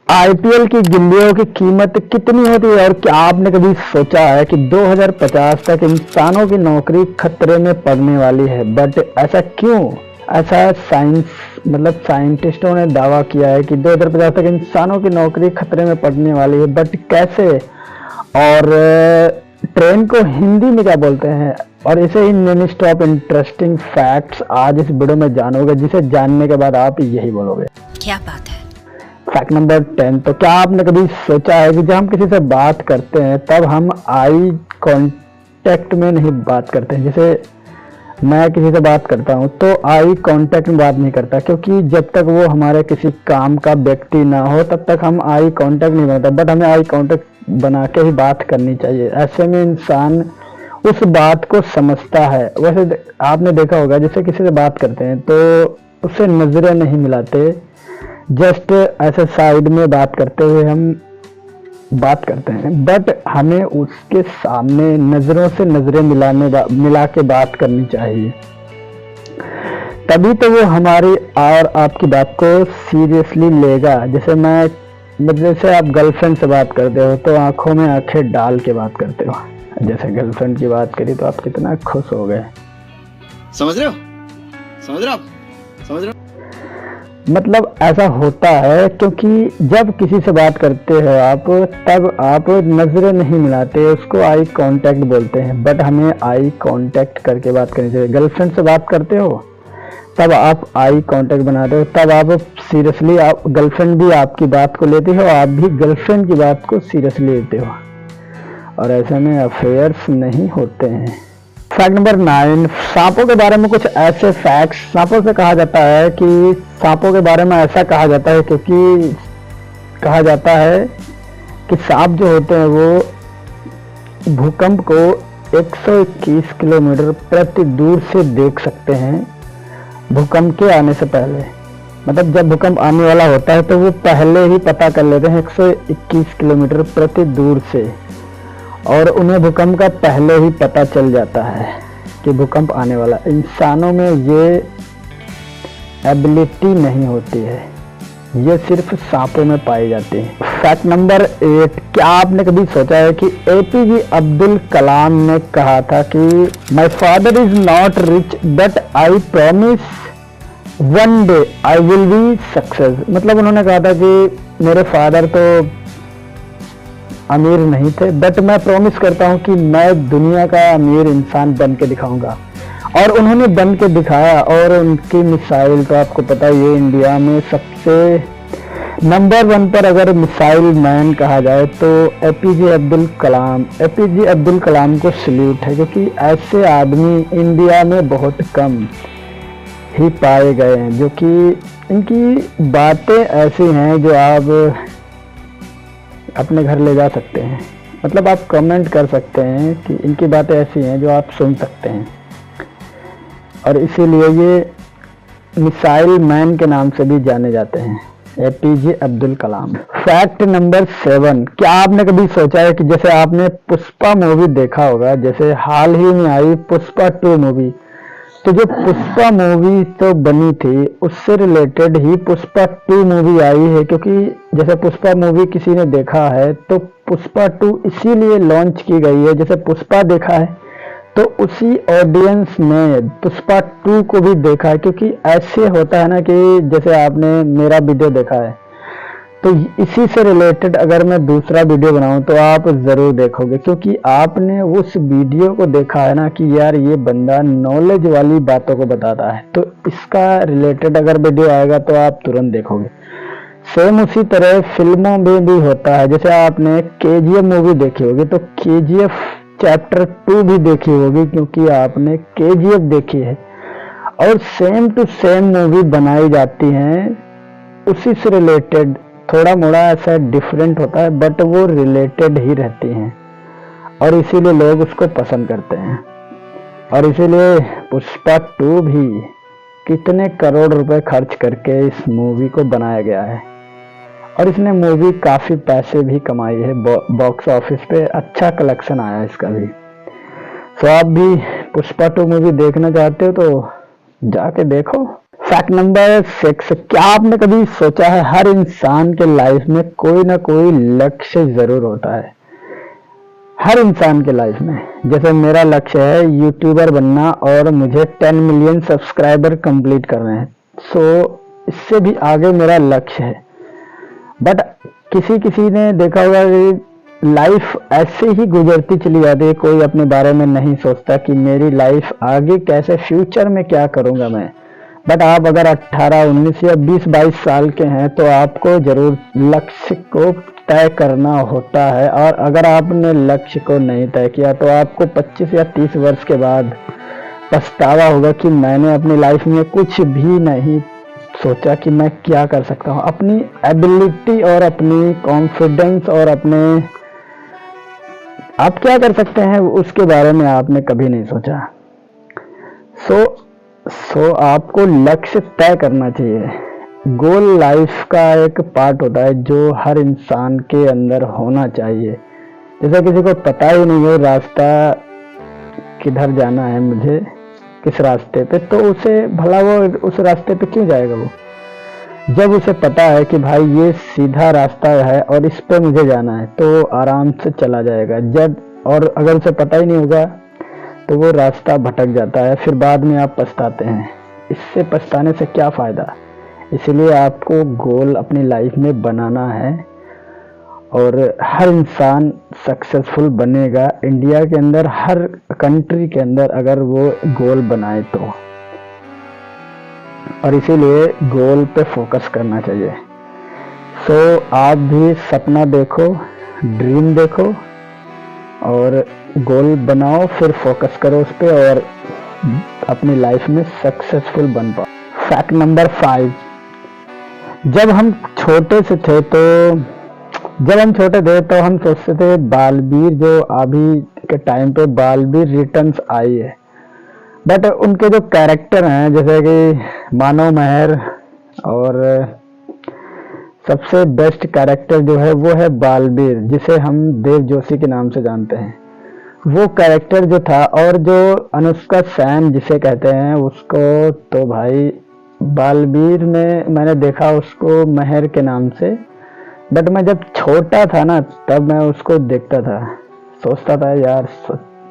IPL की गिल्लियों की कीमत कितनी होती है और क्या आपने कभी सोचा है कि 2050 तक इंसानों की नौकरी खतरे में पड़ने वाली है। बट ऐसा क्यों? ऐसा साइंटिस्टों ने दावा किया है कि 2050 तक इंसानों की नौकरी खतरे में पड़ने वाली है। बट कैसे? और ट्रेन को हिंदी में क्या बोलते हैं? और इसे ही नॉन स्टॉप इंटरेस्टिंग फैक्ट्स आज इस वीडियो में जानोगे, जिसे जानने के बाद आप यही बोलोगे, क्या बात है। Fact number 10। तो क्या आपने कभी सोचा है कि जब हम किसी से बात करते हैं तब हम आई कांटेक्ट में नहीं बात करते हैं। जैसे मैं किसी से बात करता हूं तो आई कांटेक्ट में बात नहीं करता, क्योंकि जब तक वो हमारे किसी काम का व्यक्ति ना हो तब तक हम आई कांटेक्ट नहीं बनाते। बट हमें आई कांटेक्ट बना के ही बात करनी चाहिए। ऐसे में इंसान उस बात को समझता है। वैसे आपने देखा होगा, जैसे किसी से बात करते हैं तो उससे नजरें नहीं मिलाते, जस्ट ऐसे साइड में बात करते हुए हम बात करते हैं। बट हमें उसके सामने नजरों से नजरें मिला के बात करनी चाहिए, तभी तो वो हमारी और आपकी बात को सीरियसली लेगा। जैसे आप गर्लफ्रेंड से बात करते हो तो आंखों में आंखें डाल के बात करते हो। जैसे गर्लफ्रेंड की बात करी तो आप कितना खुश हो गए। समझ रहे हो? समझ रहे हो? समझ रहे हो? मतलब ऐसा होता है क्योंकि जब किसी से बात करते हो आप, तब आप नजरें नहीं मिलाते, उसको आई कांटेक्ट बोलते हैं। बट हमें आई कांटेक्ट करके बात करनी चाहिए। गर्लफ्रेंड से बात करते हो तब आप आई कांटेक्ट बनाते हो, तब आप सीरियसली, आप गर्लफ्रेंड भी आपकी बात को लेती हो, आप भी गर्लफ्रेंड की बात को सीरियसली लेते हो, और ऐसे में अफेयर्स नहीं होते हैं। Fact number 9। सांपों के बारे में कुछ ऐसे फैक्ट्स। सांपों से कहा जाता है कि सांपों के बारे में ऐसा कहा जाता है क्योंकि कहा जाता है कि सांप जो होते हैं वो भूकंप को 121 किलोमीटर प्रति दूर से देख सकते हैं भूकंप के आने से पहले। मतलब जब भूकंप आने वाला होता है तो वो पहले ही पता कर लेते हैं 121 किलोमीटर प्रति दूर से, और उन्हें भूकंप का पहले ही पता चल जाता है कि भूकंप आने वाला। इंसानों में ये एबिलिटी नहीं होती है, ये सिर्फ सांपों में पाई जाती है। Fact number 8। क्या आपने कभी सोचा है कि एपीजे अब्दुल कलाम ने कहा था कि my father is not rich but I promise one day I will be success. मतलब उन्होंने कहा था कि मेरे फादर तो अमीर नहीं थे, बट मैं प्रॉमिस करता हूं कि मैं दुनिया का अमीर इंसान बन के दिखाऊंगा। और उन्होंने बन के दिखाया। और उनकी मिसाइल तो आपको पता ही है, इंडिया में सबसे नंबर 1 पर अगर मिसाइल मैन कहा जाए तो एपीजे अब्दुल कलाम। एपीजे अब्दुल कलाम को सल्यूट है, क्योंकि ऐसे आदमी इंडिया में बहुत कम ही पाए गए हैं, जो कि इनकी बातें ऐसी हैं जो आप अपने घर ले जा सकते हैं। मतलब आप कमेंट कर सकते हैं कि इनकी बातें ऐसी हैं जो आप सुन सकते हैं, और इसीलिए ये मिसाइल मैन के नाम से भी जाने जाते हैं, APJ Abdul Kalam. Fact number 7। क्या आपने कभी सोचा है कि जैसे आपने पुष्पा मूवी देखा होगा, जैसे हाल ही में आई पुष्पा 2 मूवी, तो जो पुष्पा मूवी तो बनी थी उससे रिलेटेड ही पुष्पा 2 मूवी आई है। क्योंकि जैसे पुष्पा मूवी किसी ने देखा है तो पुष्पा 2 इसीलिए लॉन्च की गई है। जैसे पुष्पा देखा है तो उसी ऑडियंस ने पुष्पा 2 को भी देखा है, क्योंकि ऐसे होता है ना कि जैसे आपने मेरा वीडियो देखा है तो इसी से रिलेटेड अगर मैं दूसरा वीडियो बनाऊं तो आप जरूर देखोगे, क्योंकि आपने उस वीडियो को देखा है ना कि यार ये बंदा नॉलेज वाली बातों को बताता है, तो इसका रिलेटेड अगर वीडियो आएगा तो आप तुरंत देखोगे। सेम उसी तरह फिल्मों में भी होता है। जैसे आपने केजीएफ मूवी देखी होगी तो केजीएफ चैप्टर 2 भी देखी होगी, क्योंकि आपने केजीएफ देखी है। और सेम टू सेम मूवी बनाई जाती हैं उसी से रिलेटेड, थोड़ा मोड़ा ऐसा डिफरेंट होता है बट वो रिलेटेड ही रहती हैं, और इसीलिए लोग उसको पसंद करते हैं। और इसीलिए पुष्पा 2 भी कितने करोड़ रुपए खर्च करके इस मूवी को बनाया गया है, और इसने मूवी काफी पैसे भी कमाई है। बॉक्स ऑफिस पे अच्छा कलेक्शन आया इसका भी। तो आप भी पुष्पा 2 मूवी देखना चाहते हो तो जाके देखो। फैक्ट नंबर 6, क्या आपने कभी सोचा है हर इंसान के लाइफ में कोई ना कोई लक्ष्य जरूर होता है। हर इंसान के लाइफ में, जैसे मेरा लक्ष्य है यूट्यूबर बनना और मुझे 10 मिलियन सब्सक्राइबर कंप्लीट करने हैं। सो इससे भी आगे मेरा लक्ष्य है। बट किसी किसी ने देखा होगा कि लाइफ ऐसे ही गुजरती चली जाती है, कोई अपने बारे में नहीं सोचता कि मेरी लाइफ आगे कैसे, फ्यूचर में क्या करूंगा मैं। बट आप अगर 18, 19 या 20, 22 साल के हैं तो आपको जरूर लक्ष्य को तय करना होता है। और अगर आपने लक्ष्य को नहीं तय किया तो आपको 25 या 30 वर्ष के बाद पछतावा होगा कि मैंने अपनी लाइफ में कुछ भी नहीं सोचा कि मैं क्या कर सकता हूँ। अपनी एबिलिटी और अपनी कॉन्फिडेंस और अपने आप क्या कर सकते हैं उसके बारे में आपने कभी नहीं सोचा। सो आपको लक्ष्य तय करना चाहिए। गोल लाइफ का एक पार्ट होता है जो हर इंसान के अंदर होना चाहिए। जैसे किसी को पता ही नहीं है रास्ता किधर जाना है, मुझे किस रास्ते पे, तो उसे भला वो उस रास्ते पे क्यों जाएगा। वो जब उसे पता है कि भाई ये सीधा रास्ता है और इस पे मुझे जाना है तो आराम से चला जाएगा। और अगर उसे पता ही नहीं होगा तो वो रास्ता भटक जाता है, फिर बाद में आप पछताते हैं। इससे पछताने से क्या फ़ायदा। इसलिए आपको गोल अपनी लाइफ में बनाना है और हर इंसान सक्सेसफुल बनेगा इंडिया के अंदर, हर कंट्री के अंदर अगर वो गोल बनाए तो। और इसीलिए गोल पे फोकस करना चाहिए। सो आप भी सपना देखो, ड्रीम देखो और गोल बनाओ, फिर फोकस करो उस पे और अपनी लाइफ में सक्सेसफुल बन पाओ। फैक्ट नंबर 5, जब हम छोटे तो हम सोचते थे बालवीर, जो अभी के टाइम पे बालवीर रिटर्न्स आई है। बट उनके जो कैरेक्टर हैं जैसे कि मानव मेहर, और सबसे बेस्ट कैरेक्टर जो है वो है बालवीर, जिसे हम देव जोशी के नाम से जानते हैं। वो कैरेक्टर जो था, और जो अनुष्का सेन जिसे कहते हैं उसको, तो भाई बालवीर में मैंने देखा उसको मेहर के नाम से। बट मैं जब छोटा था ना तब मैं उसको देखता था, सोचता था यार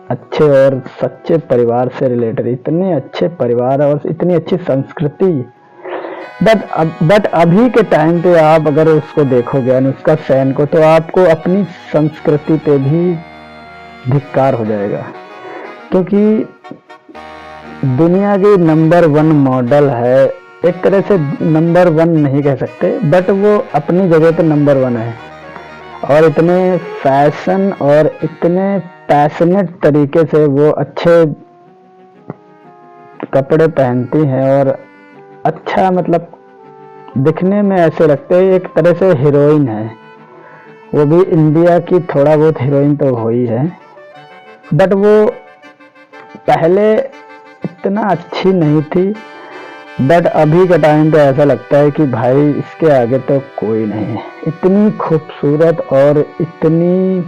अच्छे और सच्चे परिवार से रिलेटेड, इतने अच्छे परिवार और इतनी अच्छी संस्कृति। बट अभी के टाइम पे आप अगर उसको देखोगे अनुष्का सेन को, तो आपको अपनी संस्कृति पे भी धिक्कार हो जाएगा, क्योंकि दुनिया की नंबर 1 मॉडल है। एक तरह से नंबर 1 नहीं कह सकते, बट वो अपनी जगह पे नंबर 1 है। और इतने फैशन और इतने पैशनेट तरीके से वो अच्छे कपड़े पहनती हैं और अच्छा, मतलब दिखने में ऐसे लगते हैं एक तरह से हीरोइन है। वो भी इंडिया की थोड़ा बहुत हीरोइन तो हो ही है, बट वो पहले इतना अच्छी नहीं थी। बट अभी के टाइम पे ऐसा लगता है कि भाई इसके आगे तो कोई नहीं है। इतनी खूबसूरत और इतनी,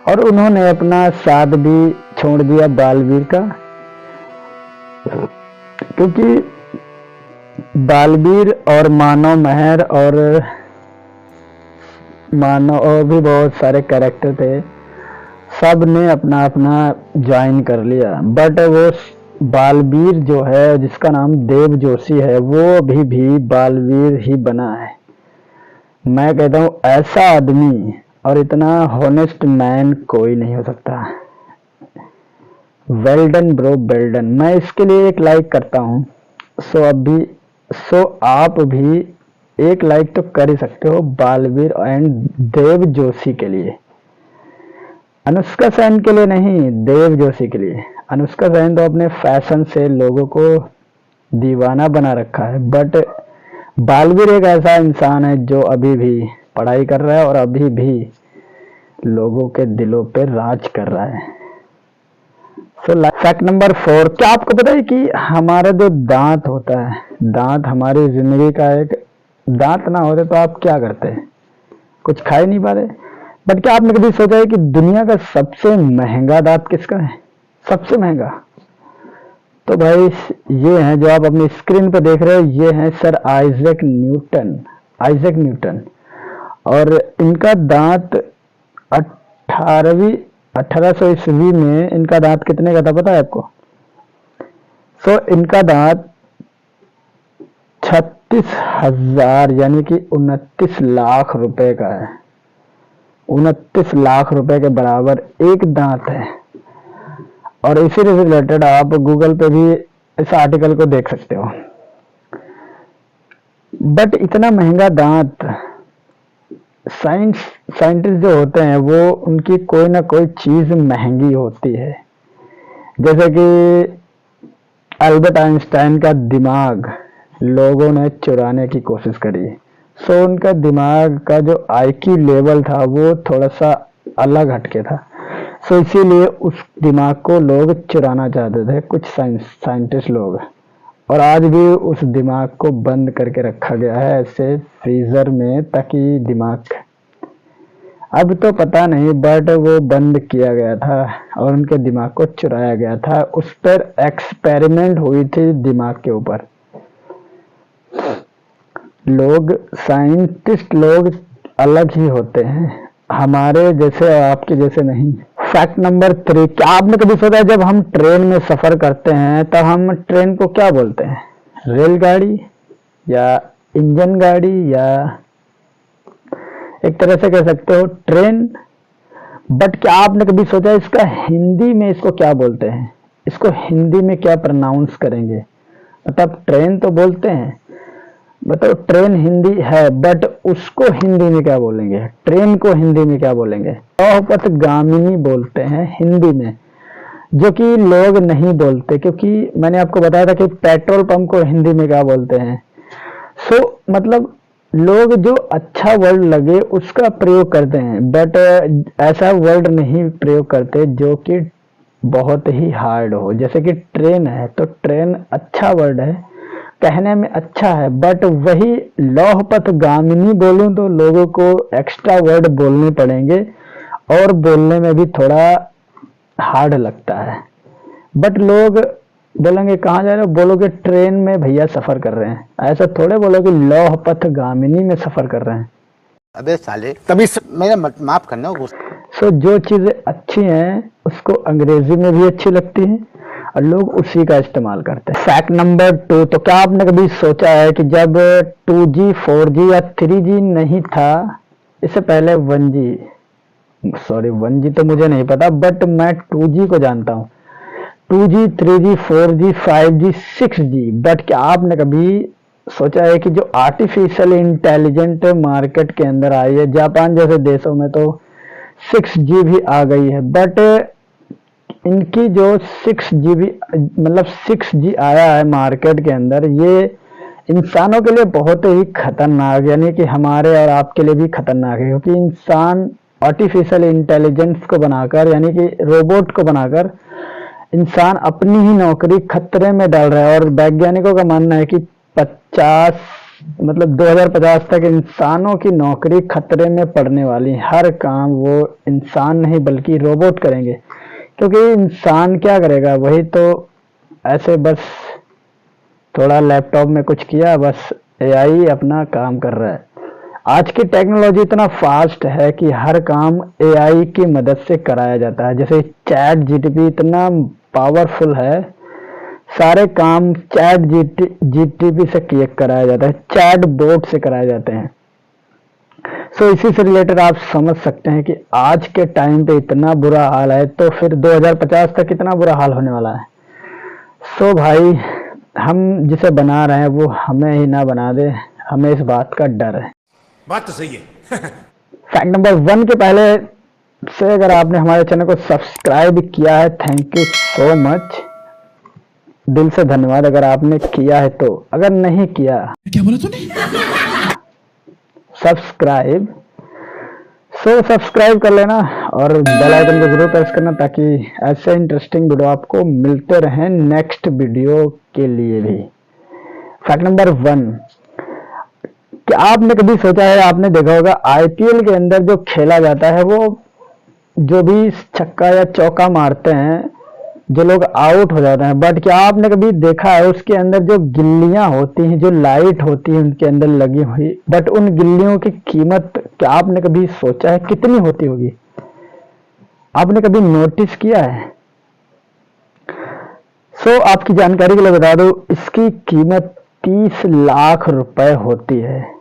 और उन्होंने अपना साथ भी छोड़ दिया बालवीर का, क्योंकि बालवीर और मानव मेहर और भी बहुत सारे कैरेक्टर थे, सब ने अपना अपना ज्वाइन कर लिया। बट वो बालवीर जो है, जिसका नाम देव जोशी है, वो अभी भी बालवीर ही बना है। मैं कहता हूँ ऐसा आदमी और इतना हॉनेस्ट मैन कोई नहीं हो सकता। Well done bro, well done. मैं इसके लिए एक लाइक करता हूँ। सो आप भी एक लाइक तो कर ही सकते हो बालवीर एंड देव जोशी के लिए। अनुष्का सेन के लिए नहीं, देव जोशी के लिए। अनुष्का सेन तो अपने फैशन से लोगों को दीवाना बना रखा है, बट बालवीर एक ऐसा इंसान है जो अभी भी पढ़ाई कर रहा है और अभी भी लोगों के दिलों पे राज कर रहा है। फैक्ट नंबर 4, क्या आपको पता है कि हमारा जो दांत होता है, दांत हमारी जिंदगी का एक, दांत ना होते तो आप क्या करते हैं, कुछ खा ही नहीं पा रहे। बट क्या आपने कभी सोचा है कि दुनिया का सबसे महंगा दांत किसका है? सबसे महंगा तो भाई ये हैं जो आप अपनी स्क्रीन पर देख रहे हो, ये हैं sir Isaac Newton. Isaac Newton, और इनका दांत 1800 ईस्वी में इनका दांत कितने का था पता है आपको? इनका दांत 36,000 यानी कि 29 लाख रुपए का है। 29 लाख रुपए के बराबर एक दांत है। और इसी से रिलेटेड आप गूगल पे भी इस आर्टिकल को देख सकते हो। बट इतना महंगा दांत, साइंटिस्ट जो होते हैं वो उनकी कोई ना कोई चीज महंगी होती है। जैसे कि अल्बर्ट आइंस्टाइन का दिमाग लोगों ने चुराने की कोशिश करी। उनका दिमाग का जो आईक्यू लेवल था वो थोड़ा सा अलग हटके था। इसीलिए उस दिमाग को लोग चुराना चाहते थे, कुछ साइंटिस्ट लोग। और आज भी उस दिमाग को बंद करके रखा गया है ऐसे फ्रीजर में, ताकि दिमाग, अब तो पता नहीं, बट वो बंद किया गया था और उनके दिमाग को चुराया गया था। उस पर एक्सपेरिमेंट हुई थी दिमाग के ऊपर। लोग, साइंटिस्ट लोग अलग ही होते हैं, हमारे जैसे, आपके जैसे नहीं। फैक्ट नंबर 3, क्या आपने कभी सोचा जब हम ट्रेन में सफर करते हैं तो हम ट्रेन को क्या बोलते हैं? रेलगाड़ी या इंजन गाड़ी, या एक तरह से कह सकते हो ट्रेन। बट क्या आपने कभी सोचा इसका हिंदी में इसको क्या बोलते हैं? इसको हिंदी में क्या प्रोनाउंस करेंगे? मतलब ट्रेन तो बोलते हैं, बताओ ट्रेन हिंदी है, बट उसको हिंदी में क्या बोलेंगे? ट्रेन को हिंदी में क्या बोलेंगे? लौहपथगामिनी बोलते हैं हिंदी में, जो कि लोग नहीं बोलते, क्योंकि मैंने आपको बताया था कि पेट्रोल पंप को हिंदी में क्या बोलते हैं। मतलब लोग जो अच्छा वर्ड लगे उसका प्रयोग करते हैं, बट ऐसा वर्ड नहीं प्रयोग करते जो कि बहुत ही हार्ड हो। जैसे कि ट्रेन है, तो ट्रेन अच्छा वर्ड है, कहने में अच्छा है, बट वही लौहपथगामिनी बोलूं तो लोगों को एक्स्ट्रा वर्ड बोलने पड़ेंगे और बोलने में भी थोड़ा हार्ड लगता है। बट लोग बोलेंगे कहाँ जा रहे हो? बोलोगे ट्रेन में भैया सफर कर रहे हैं, ऐसा थोड़े बोलोगे लौहपथगामिनी में सफर कर रहे हैं। अबे साले, तभी मेरा माफ करना। जो चीजें अच्छी हैं उसको अंग्रेजी में भी अच्छी लगती हैं और लोग उसी का इस्तेमाल करते हैं। फैक्ट नंबर 2, तो क्या आपने कभी सोचा है कि जब 2G 4G या 3G नहीं था, इससे पहले 1G तो मुझे नहीं पता, बट मैं 2G को जानता हूँ। 2G 3G 4G 5G 6G। But क्या आपने कभी सोचा है कि जो आर्टिफिशियल इंटेलिजेंट मार्केट के अंदर आई है, जापान जैसे देशों में तो 6G भी आ गई है, बट इनकी जो 6GB मतलब 6G आया है मार्केट के अंदर, ये इंसानों के लिए बहुत ही खतरनाक, यानी कि हमारे और आपके लिए भी खतरनाक है, क्योंकि इंसान आर्टिफिशियल इंटेलिजेंस को बनाकर, यानी कि रोबोट को बनाकर इंसान अपनी ही नौकरी खतरे में डाल रहा है। और वैज्ञानिकों का मानना है कि 2050 तक इंसानों की नौकरी खतरे में पड़ने वाली। हर काम वो इंसान नहीं बल्कि रोबोट करेंगे, क्योंकि इंसान क्या करेगा? वही तो ऐसे बस थोड़ा लैपटॉप में कुछ किया, बस एआई अपना काम कर रहा है। आज की टेक्नोलॉजी इतना फास्ट है कि हर काम एआई की मदद से कराया जाता है। जैसे चैट जीटीपी इतना पावरफुल है, सारे काम चैट जीटीपी से कराया जाता है, चैट बोट से कराए जाते हैं। इसी से रिलेटेड आप समझ सकते हैं कि आज के टाइम पे इतना बुरा हाल है, तो फिर 2050 तक कितना बुरा हाल होने वाला है। भाई, हम जिसे बना रहे हैं वो हमें ही ना बना दे, हमें इस बात का डर है। बात तो सही है। फैक्ट नंबर 1 के पहले से अगर आपने हमारे चैनल को सब्सक्राइब किया है, थैंक यू सो मच, दिल से धन्यवाद अगर आपने किया है। तो अगर नहीं किया, क्या बोला तूने? सब्सक्राइब कर लेना और बेल आइकन को जरूर प्रेस करना, ताकि ऐसे इंटरेस्टिंग वीडियो आपको मिलते रहें नेक्स्ट वीडियो के लिए भी। फैक्ट नंबर 1, क्या आपने कभी सोचा है, आपने देखा होगा आईपीएल के अंदर जो खेला जाता है, वो जो भी छक्का या चौका मारते हैं जो लोग आउट हो जाते हैं। बट क्या आपने कभी देखा है उसके अंदर जो गिल्लियां होती हैं, जो लाइट होती है उनके अंदर लगी हुई, बट उन गिल्लियों की कीमत क्या आपने कभी सोचा है कितनी होती होगी? आपने कभी नोटिस किया है? आपकी जानकारी के लिए बता दूं, इसकी कीमत 30 लाख रुपए होती है।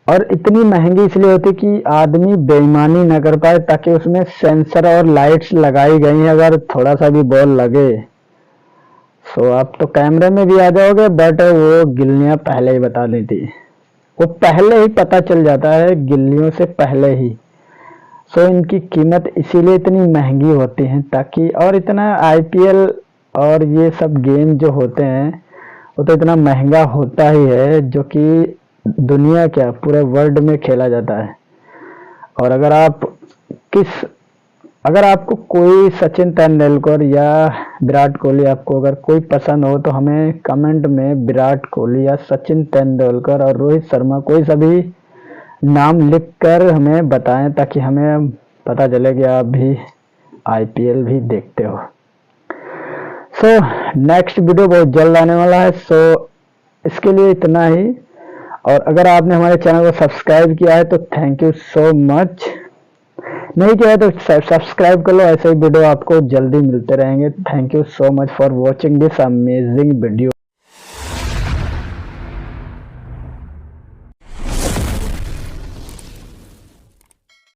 और इतनी महंगी इसलिए होती कि आदमी बेईमानी न कर पाए, ताकि उसमें सेंसर और लाइट्स लगाई गई हैं। अगर थोड़ा सा भी बॉल लगे आप तो कैमरे में भी आ जाओगे, बट वो गिल्लियां पहले ही बता देती, वो पहले ही पता चल जाता है गिल्लियों से पहले ही। इनकी कीमत इसीलिए इतनी महंगी होती है, ताकि और इतना IPL और ये सब गेम जो होते हैं वो तो इतना महंगा होता ही है, जो कि दुनिया क्या पूरे वर्ल्ड में खेला जाता है। और अगर आपको कोई सचिन तेंदुलकर या विराट कोहली, आपको अगर कोई पसंद हो तो हमें कमेंट में विराट कोहली या सचिन तेंदुलकर और रोहित शर्मा कोई सा भी नाम लिखकर हमें बताएं, ताकि हमें पता चले कि आप भी IPL भी देखते हो। नेक्स्ट वीडियो बहुत जल्द आने वाला है। इसके लिए इतना ही। और अगर आपने हमारे चैनल को सब्सक्राइब किया है तो थैंक यू सो मच। नहीं किया है तो सब्सक्राइब कर लो, ऐसे ही वीडियो आपको जल्दी मिलते रहेंगे। Thank you so much for watching this amazing video.